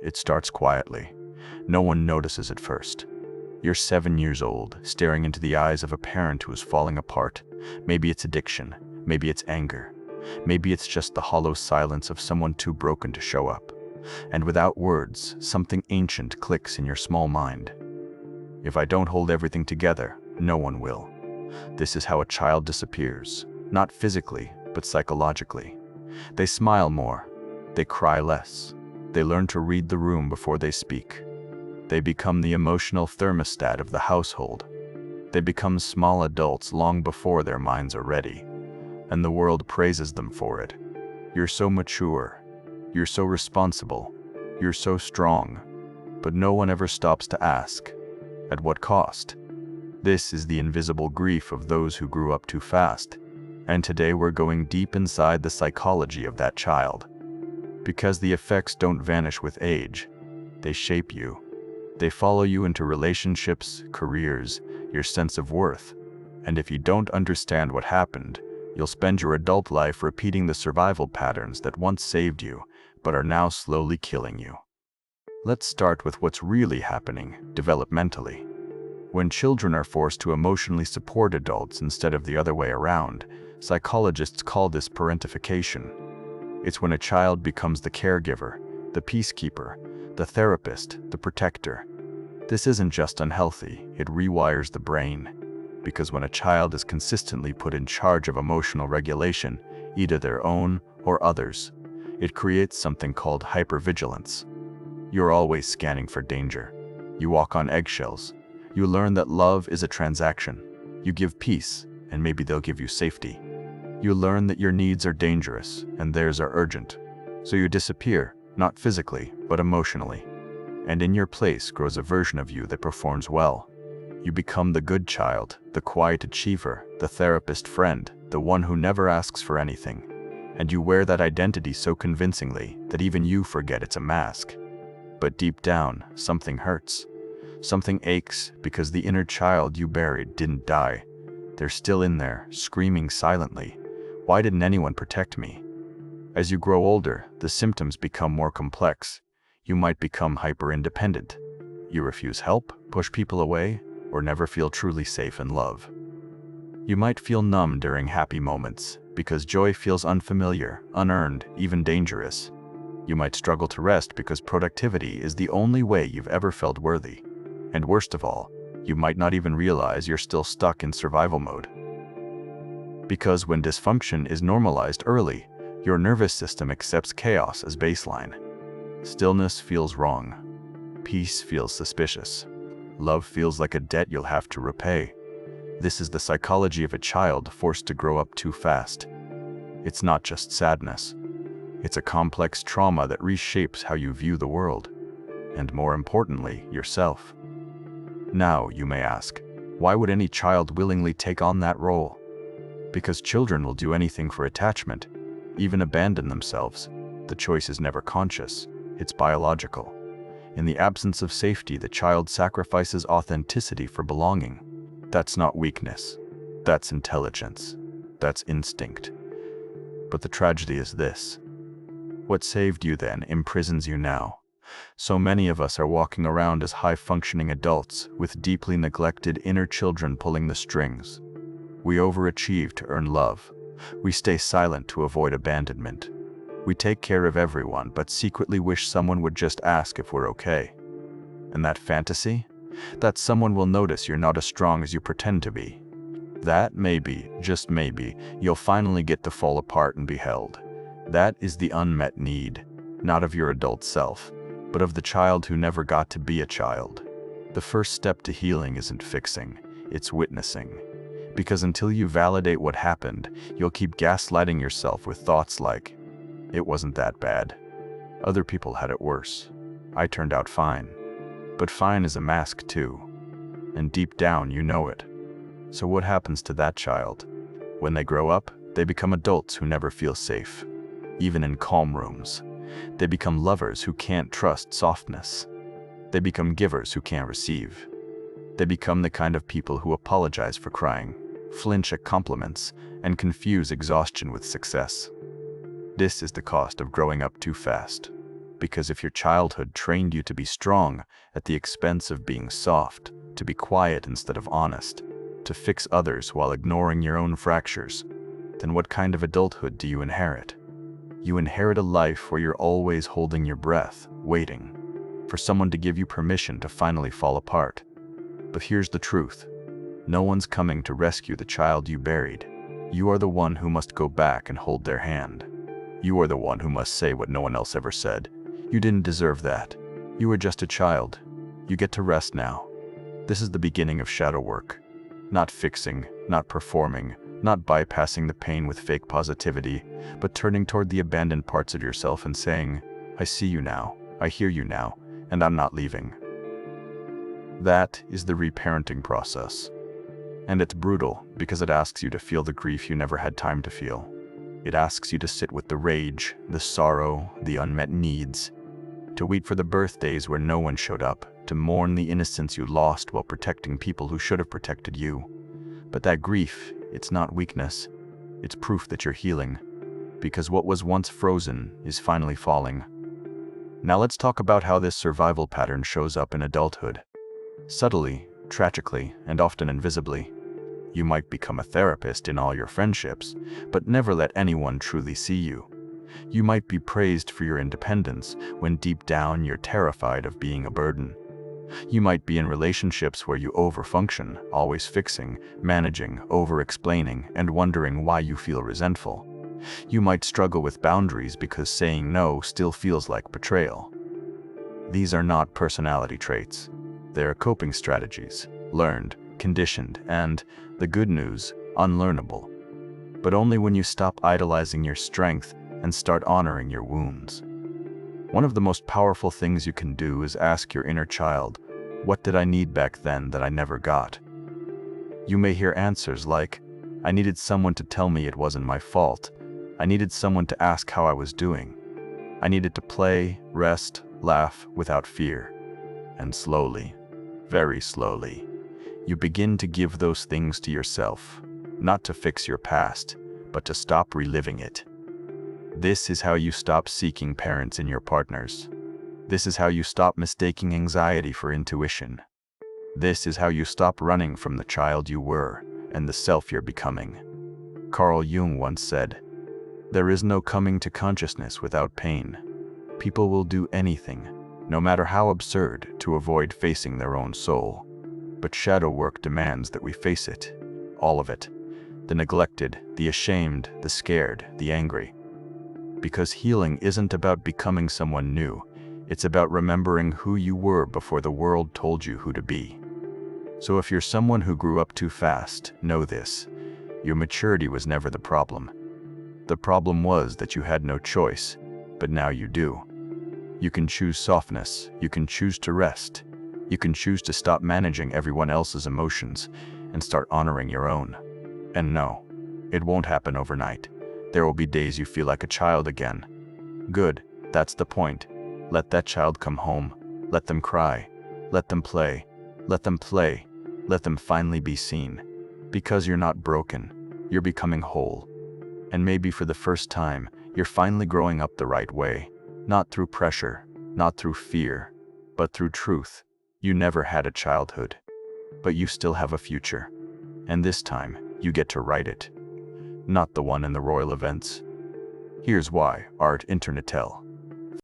It starts quietly. No one notices at first. You're 7 years old, staring into the eyes of a parent who is falling apart. Maybe it's addiction, maybe it's anger, maybe it's just the hollow silence of someone too broken to show up. And without words, something ancient clicks in your small mind. If I don't hold everything together, no one will. This is how a child disappears, not physically, but psychologically. They smile more, they cry less, they learn to read the room before they speak. They become the emotional thermostat of the household. They become small adults long before their minds are ready, and the world praises them for it. You're so mature, you're so responsible, you're so strong, but no one ever stops to ask, at what cost? This is the invisible grief of those who grew up too fast, and today we're going deep inside the psychology of that child. Because the effects don't vanish with age, they shape you. They follow you into relationships, careers, your sense of worth. And if you don't understand what happened, you'll spend your adult life repeating the survival patterns that once saved you, but are now slowly killing you. Let's start with what's really happening developmentally. When children are forced to emotionally support adults instead of the other way around, psychologists call this parentification. It's when a child becomes the caregiver, the peacekeeper, the therapist, the protector. This isn't just unhealthy, it rewires the brain. Because when a child is consistently put in charge of emotional regulation, either their own or others, it creates something called hypervigilance. You're always scanning for danger. You walk on eggshells. You learn that love is a transaction. You give peace, and maybe they'll give you safety. You learn that your needs are dangerous, and theirs are urgent. So you disappear, not physically, but emotionally. And in your place grows a version of you that performs well. You become the good child, the quiet achiever, the therapist friend, the one who never asks for anything. And you wear that identity so convincingly that even you forget it's a mask. But deep down, something hurts. Something aches because the inner child you buried didn't die. They're still in there, screaming silently. Why didn't anyone protect me? As you grow older, the symptoms become more complex. You might become hyper-independent. You refuse help, push people away, or never feel truly safe in love. You might feel numb during happy moments, because joy feels unfamiliar, unearned, even dangerous. You might struggle to rest because productivity is the only way you've ever felt worthy. And worst of all, you might not even realize you're still stuck in survival mode. Because when dysfunction is normalized early, your nervous system accepts chaos as baseline. Stillness feels wrong. Peace feels suspicious. Love feels like a debt you'll have to repay. This is the psychology of a child forced to grow up too fast. It's not just sadness. It's a complex trauma that reshapes how you view the world, and more importantly, yourself. Now, you may ask, why would any child willingly take on that role? Because children will do anything for attachment, even abandon themselves. The choice is never conscious, it's biological. In the absence of safety, the child sacrifices authenticity for belonging. That's not weakness. That's intelligence. That's instinct. But the tragedy is this. What saved you then imprisons you now. So many of us are walking around as high-functioning adults with deeply neglected inner children pulling the strings. We overachieve to earn love. We stay silent to avoid abandonment. We take care of everyone but secretly wish someone would just ask if we're okay. And that fantasy? That someone will notice you're not as strong as you pretend to be. That maybe, just maybe, you'll finally get to fall apart and be held. That is the unmet need, not of your adult self, but of the child who never got to be a child. The first step to healing isn't fixing, it's witnessing. Because until you validate what happened, you'll keep gaslighting yourself with thoughts like, it wasn't that bad. Other people had it worse. I turned out fine. But fine is a mask too. And deep down you know it. So what happens to that child? When they grow up, they become adults who never feel safe. Even in calm rooms. They become lovers who can't trust softness. They become givers who can't receive. They become the kind of people who apologize for crying, flinch at compliments, and confuse exhaustion with success. This is the cost of growing up too fast. Because if your childhood trained you to be strong at the expense of being soft, to be quiet instead of honest, to fix others while ignoring your own fractures, then what kind of adulthood do you inherit? You inherit a life where you're always holding your breath, waiting for someone to give you permission to finally fall apart. But here's the truth. No one's coming to rescue the child you buried. You are the one who must go back and hold their hand. You are the one who must say what no one else ever said. You didn't deserve that. You were just a child. You get to rest now. This is the beginning of shadow work. Not fixing, not performing, not bypassing the pain with fake positivity, but turning toward the abandoned parts of yourself and saying, I see you now, I hear you now, and I'm not leaving. That is the reparenting process. And it's brutal because it asks you to feel the grief you never had time to feel. It asks you to sit with the rage, the sorrow, the unmet needs, to wait for the birthdays where no one showed up, to mourn the innocence you lost while protecting people who should have protected you. But that grief, it's not weakness. It's proof that you're healing, because what was once frozen is finally falling. Now let's talk about how this survival pattern shows up in adulthood. Subtly, tragically, and often invisibly. You might become a therapist in all your friendships, but never let anyone truly see you. You might be praised for your independence when deep down you're terrified of being a burden. You might be in relationships where you overfunction, always fixing, managing, over-explaining, and wondering why you feel resentful. You might struggle with boundaries because saying no still feels like betrayal. These are not personality traits. They are coping strategies, learned, conditioned, and, the good news, unlearnable. But only when you stop idolizing your strength and start honoring your wounds. One of the most powerful things you can do is ask your inner child, what did I need back then that I never got? You may hear answers like, I needed someone to tell me it wasn't my fault. I needed someone to ask how I was doing. I needed to play, rest, laugh without fear. And slowly, very slowly, you begin to give those things to yourself, not to fix your past, but to stop reliving it. This is how you stop seeking parents in your partners. This is how you stop mistaking anxiety for intuition. This is how you stop running from the child you were and the self you're becoming. Carl Jung once said, there is no coming to consciousness without pain. People will do anything, no matter how absurd, to avoid facing their own soul. But shadow work demands that we face it, all of it. The neglected, the ashamed, the scared, the angry. Because healing isn't about becoming someone new, it's about remembering who you were before the world told you who to be. So if you're someone who grew up too fast, know this. Your maturity was never the problem. The problem was that you had no choice, but now you do. You can choose softness, you can choose to rest, you can choose to stop managing everyone else's emotions and start honoring your own. And no, it won't happen overnight. There will be days you feel like a child again. Good, that's the point. Let that child come home. Let them cry. Let them play. Let them play. Let them finally be seen. Because you're not broken, you're becoming whole. And maybe for the first time, you're finally growing up the right way. Not through pressure, not through fear, but through truth. You never had a childhood, but you still have a future. And this time, you get to write it. Not the one in the royal events. Here's why, Art Internetel.